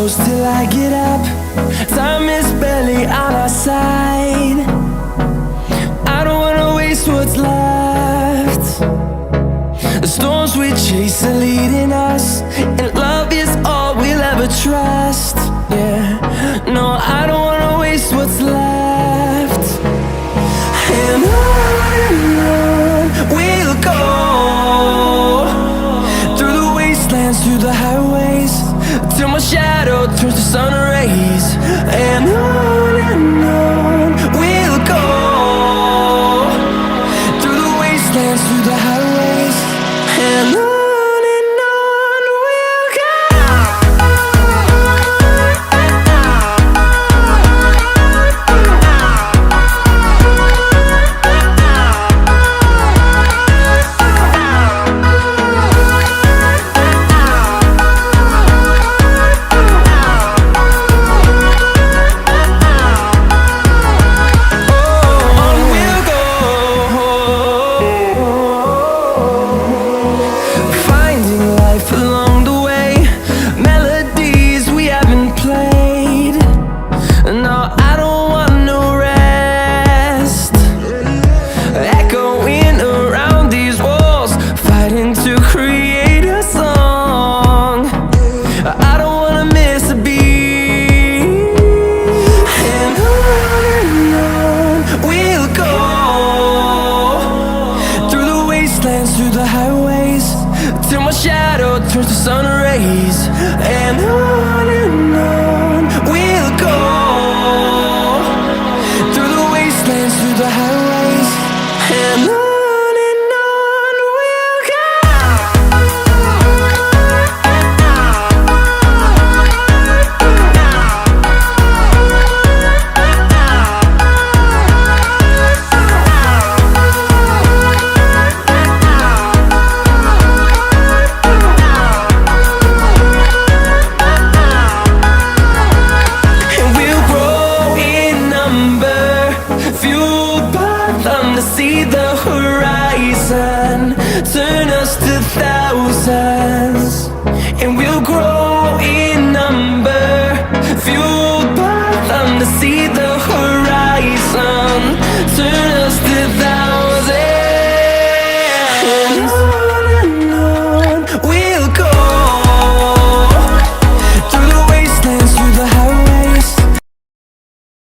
close till I get up. Time is barely on our side. I don't wanna waste what's left. The storms we chase are leading us, and love is all we'll ever trust. Yeah, no, I don't wanna waste what's left. And on we'll go, through the wastelands, through the highways, till my shadow turns to sun rays. And on we'll go, through the wastelands, through the highways, and on we'll go. Through the highways, till my shadow turns to sun rays. And on we'll go, through the wastelands, through the highways, and on we'll go. See the horizon turn us to thousands, and we'll grow in number, fueled by them to see the horizon.